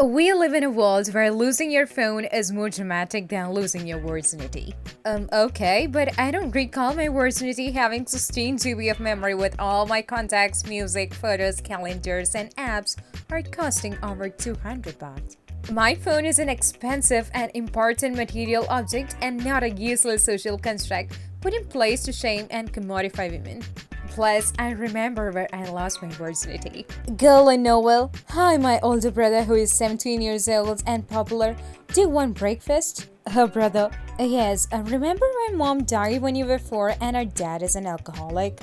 We live in a world where losing your phone is more dramatic than losing your virginity. Okay, but I don't recall my virginity having 16 GB of memory with all my contacts, music, photos, calendars, and apps are costing over 200 baht. My phone is an expensive and important material object and not a useless social construct put in place to shame and commodify women. Plus, I remember where I lost my virginity. Girl and Noel, hi my older brother who is 17 years old and popular. Do you want breakfast? Her brother, yes, remember when mom died when you were 4 and our dad is an alcoholic?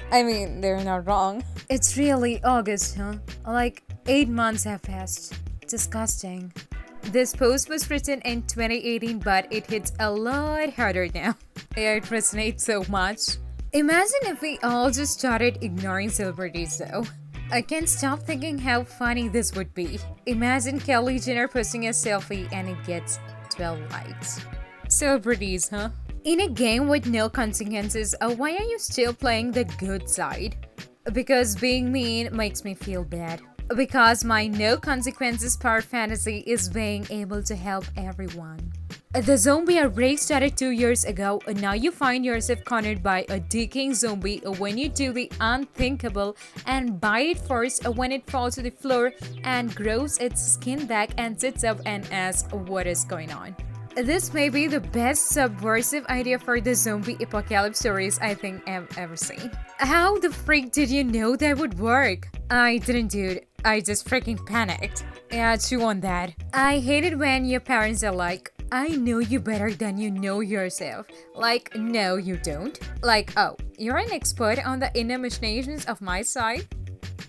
I mean, they're not wrong. It's really August, huh? Like 8 months have passed. Disgusting. This post was written in 2018, but it hits a lot harder now. Yeah, it resonates so much. Imagine if we all just started ignoring celebrities though. I can't stop thinking how funny this would be. Imagine Kylie Jenner posting a selfie and it gets 12 likes. Celebrities, huh? In a game with no consequences, why are you still playing the good side? Because being mean makes me feel bad. Because my no consequences power fantasy is being able to help everyone. The zombie outbreak started 2 years ago, and now you find yourself cornered by a decaying zombie when you do the unthinkable and bite it first when it falls to the floor and grows its skin back and sits up and asks what is going on. This may be the best subversive idea for the zombie apocalypse stories I think I've ever seen. How the freak did you know that would work? I didn't, dude. I just freaking panicked. Yeah, chew on that. I hate it when your parents are like, I know you better than you know yourself. Like, no, you don't. Like, oh, you're an expert on the inner machinations of my side?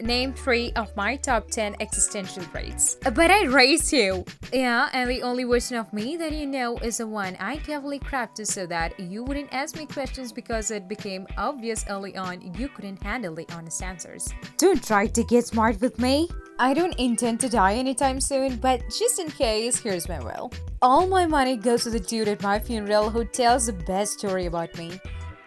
Name 3 of my top 10 existential traits. But I raised you! Yeah, and the only version of me that you know is the one I carefully crafted so that you wouldn't ask me questions because it became obvious early on you couldn't handle the honest answers. Don't try to get smart with me! I don't intend to die anytime soon, but just in case, here's my will. All my money goes to the dude at my funeral who tells the best story about me,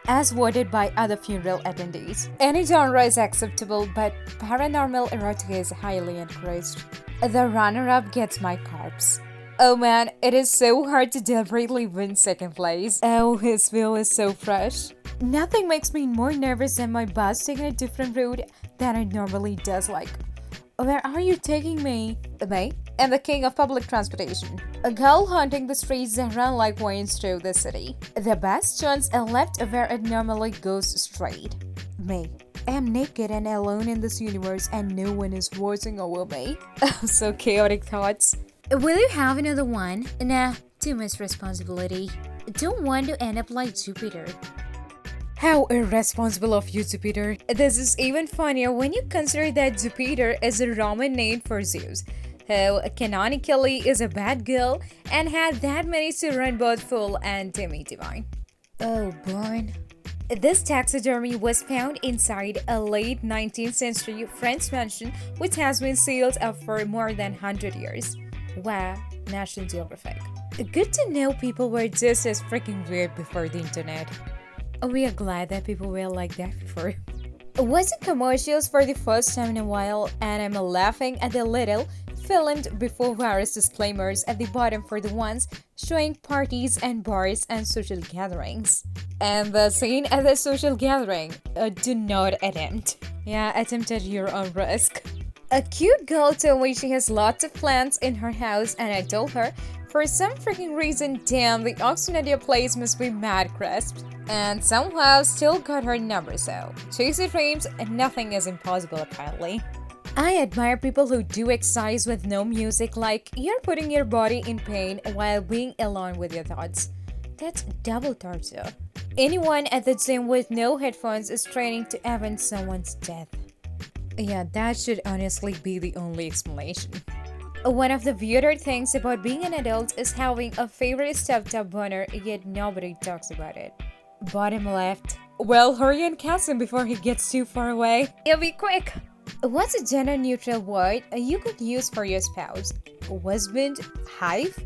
as voted by other funeral attendees. Any genre is acceptable, but paranormal erotica is highly encouraged. The runner-up gets my corpse. Oh man, it is so hard to deliberately win second place. Oh, his view is so fresh. Nothing makes me more nervous than my bus taking a different route than it normally does, like, where are you taking me? Me? I'm the king of public transportation. A girl haunting the streets that run like vines through the city. The bus turns left where it normally goes straight. Me. I'm naked and alone in this universe and no one is watching over me. So chaotic thoughts. Will you have another one? Nah, too much responsibility. Don't want to end up like Jupiter. How irresponsible of you, Jupiter. This is even funnier when you consider that Jupiter is a Roman name for Zeus, who canonically is a bad girl and had that many children both full and demi-divine. Oh, born. This taxidermy was found inside a late 19th century French mansion which has been sealed up for more than 100 years. Wow, National Geographic. Good to know people were just as freaking weird before the internet. We are glad that people were like that before. Watching commercials for the first time in a while, and I'm laughing at the little filmed before virus disclaimers at the bottom for the ones showing parties and bars and social gatherings. And the scene at the social gathering, do not attempt. Yeah, attempt at your own risk. A cute girl told me she has lots of plants in her house and I told her, for some freaking reason, damn, the oxygen at your place must be mad crisp. And somehow still got her number, so chase your dreams and nothing is impossible apparently. I admire people who do exercise with no music, like you're putting your body in pain while being alone with your thoughts. That's double torture. Anyone at the gym with no headphones is training to avenge someone's death. Yeah, that should honestly be the only explanation. One of the weirder things about being an adult is having a favorite stuffed boner, yet nobody talks about it. Bottom left. Well, hurry and catch him before he gets too far away. It'll be quick. What's a gender-neutral word you could use for your spouse? Husband? Hive?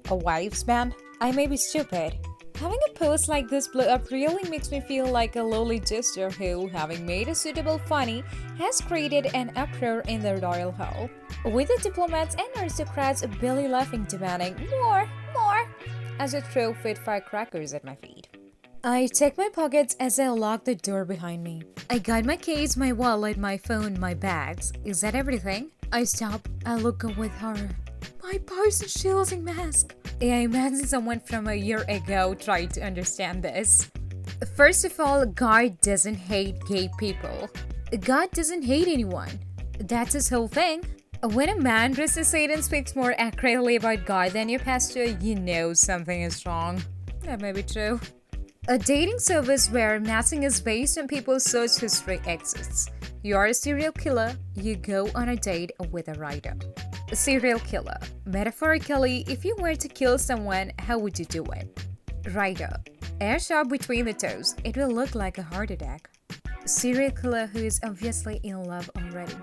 A wife's man? I may be stupid. Having a post like this blow up really makes me feel like a lowly jester who, having made a suitable funny, has created an uproar in the royal hall, with the diplomats and aristocrats belly laughing, demanding more, more, as I throw fit firecrackers at my feet. I check my pockets as I lock the door behind me. I got my case, my wallet, my phone, my bags. Is that everything? I stop. I look up with horror. My Parson shielding mask. I imagine someone from a year ago tried to understand this. First of all, God doesn't hate gay people. God doesn't hate anyone. That's his whole thing. When a man dressed as Satan speaks more accurately about God than your pastor, you know something is wrong. That may be true. A dating service where matching is based on people's search history exists. You are a serial killer, you go on a date with a writer. A serial killer. Metaphorically, if you were to kill someone, how would you do it? Writer. Air shot between the toes. It will look like a heart attack. Serial killer who is obviously in love already.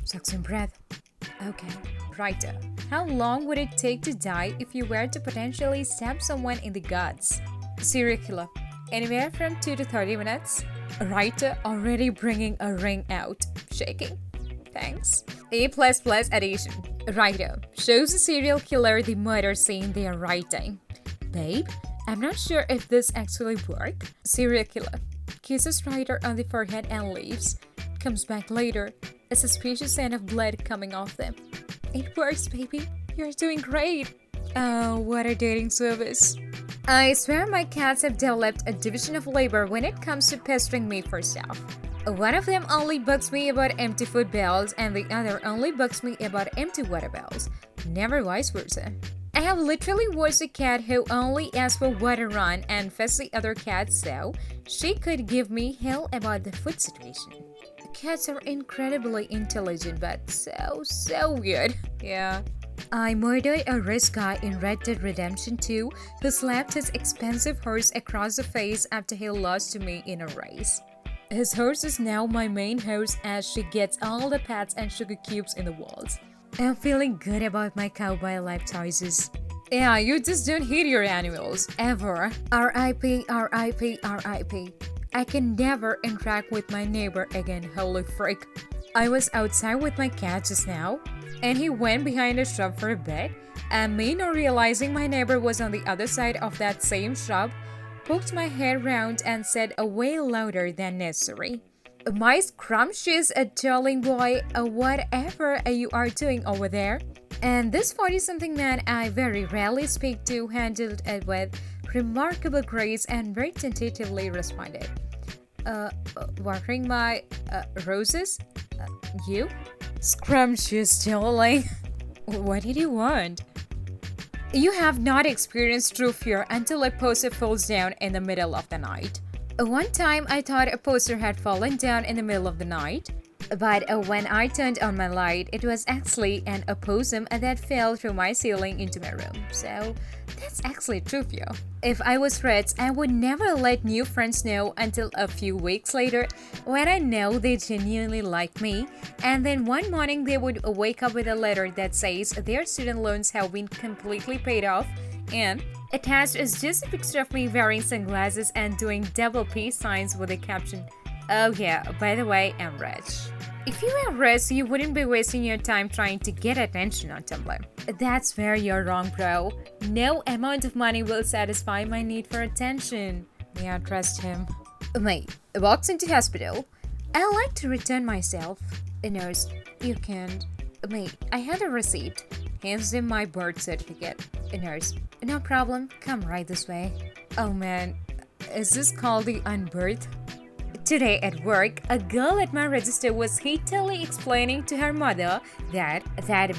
Suck some breath. Okay. Writer. How long would it take to die if you were to potentially stab someone in the guts? Serial killer. Anywhere from 2 to 30 minutes. Writer already bringing a ring out. Shaking. Thanks. A++ addition. Writer. Shows the serial killer the murder scene they are writing. Babe, I'm not sure if this actually worked. Serial killer. Kisses writer on the forehead and leaves. Comes back later. A suspicious scent of blood coming off them. It works, baby. You're doing great. Oh, what a dating service. I swear my cats have developed a division of labor when it comes to pestering me for stuff. One of them only bugs me about empty food bowls and the other only bugs me about empty water bowls. Never vice versa. I have literally watched a cat who only asked for water run and fed the other cat so she could give me hell about the food situation. Cats are incredibly intelligent but so weird. Yeah. I murdered a rich guy in Red Dead Redemption 2 who slapped his expensive horse across the face after he lost to me in a race. His horse is now my main horse as she gets all the pats and sugar cubes in the walls. I'm feeling good about my cowboy life choices. Yeah, you just don't hate your animals, ever. R.I.P. R.I.P. R.I.P. I can never interact with my neighbor again, holy frick. I was outside with my cat just now, and he went behind a shrub for a bit, and me not realizing my neighbor was on the other side of that same shrub, poked my head round and said way louder than necessary. My scrumptious darling boy, whatever you are doing over there. And this 40-something man I very rarely speak to handled it with remarkable grace and very tentatively responded. Watering my roses? You? Scrumptious darling. What did you want? You have not experienced true fear until a poster falls down in the middle of the night. One time I thought a poster had fallen down in the middle of the night, but when I turned on my light, it was actually an opossum that fell through my ceiling into my room. So that's actually true fear. If I was rich, I would never let new friends know until a few weeks later when I know they genuinely like me, and then one morning they would wake up with a letter that says their student loans have been completely paid off, and attached is just a picture of me wearing sunglasses and doing double peace signs with a caption, "Oh yeah, by the way, I'm rich." If you were rich, you wouldn't be wasting your time trying to get attention on Tumblr. That's where you're wrong, bro. No amount of money will satisfy my need for attention. Yeah, trust him. Mate, walks into hospital. I like to return myself. A nurse, you can't. Mate, I had a receipt. Hands him my birth certificate. A nurse, no problem, come right this way. Oh man, is this called the unbirth? Today at work, a girl at my register was heatedly explaining to her mother that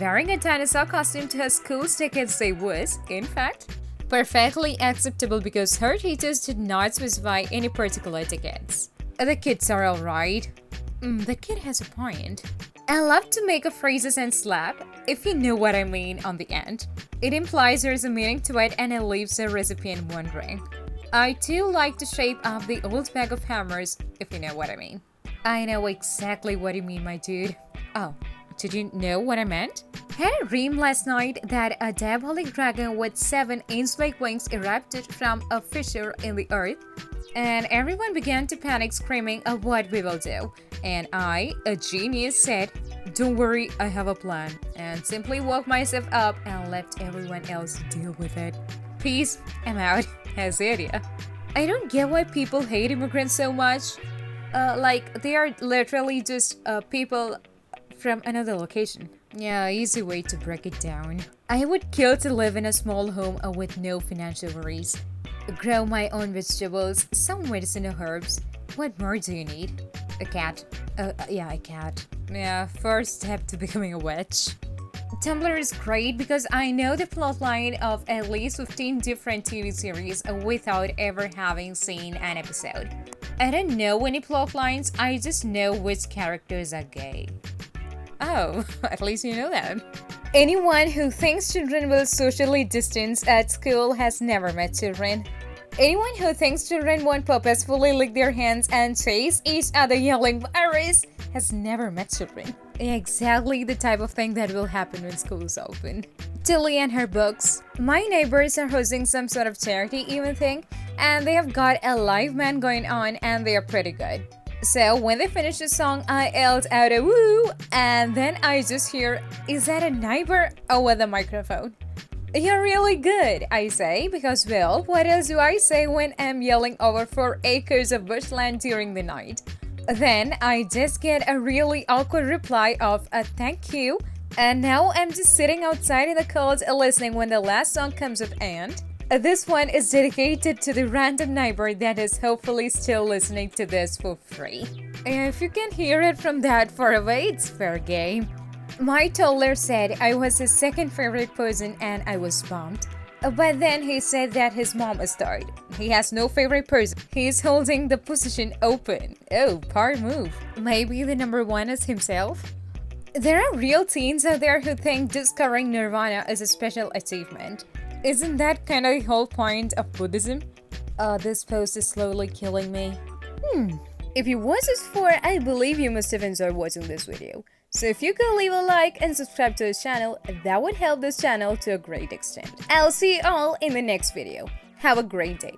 wearing a dinosaur costume to her school's tickets day was, in fact, perfectly acceptable because her teachers did not specify any particular tickets. The kids are alright. The kid has a point. I love to make a phrases and slap, if you know what I mean, on the end. It implies there's a meaning to it and it leaves the recipient wondering. I too like to shape up the old bag of hammers, if you know what I mean. I know exactly what you mean, my dude. Oh, Did you know what I meant? Had a dream last night that a diabolic dragon with 7 inch-like wings erupted from a fissure in the earth, and everyone began to panic, screaming of what we will do. And I, a genius, said, "Don't worry, I have a plan," and simply woke myself up and left everyone else deal with it. Peace, I'm out. Hazaria. I don't get why people hate immigrants so much. Like, they are literally just people from another location. Yeah, easy way to break it down. I would kill to live in a small home with no financial worries. Grow my own vegetables, some medicinal herbs. What more do you need? A cat. Yeah, a cat. Yeah, first step to becoming a witch. Tumblr is great because I know the plotline of at least 15 different TV series without ever having seen an episode. I don't know any plotlines, I just know which characters are gay. Oh, at least you know that. Anyone who thinks children will socially distance at school has never met children. Anyone who thinks children won't purposefully lick their hands and chase each other yelling virus has never met children. Exactly the type of thing that will happen when schools open. Tilly and her books. My neighbors are hosting some sort of charity event thing, and they have got a live band going on, and they are pretty good. So when they finished the song, I yelled out a woo, and then I just hear, "Is that a neighbor?" over the microphone. "You're really good," I say, because, well, what else do I say when I'm yelling over 4 acres of bushland during the night? Then I just get a really awkward reply of a "thank you," and now I'm just sitting outside in the cold listening when the last song comes up, and this one is dedicated to the random neighbor that is hopefully still listening to this for free. If you can hear it from that far away, it's fair game. My toddler said I was his second favorite person and I was bummed. But then he said that his mom is third. He has no favorite person. He is holding the position open. Oh, power move. Maybe the number 1 is himself? There are real teens out there who think discovering Nirvana is a special achievement. Isn't that kind of the whole point of Buddhism? This post is slowly killing me. If you watched this far, I believe you must have enjoyed watching this video. So if you could leave a like and subscribe to this channel, that would help this channel to a great extent. I'll see you all in the next video. Have a great day.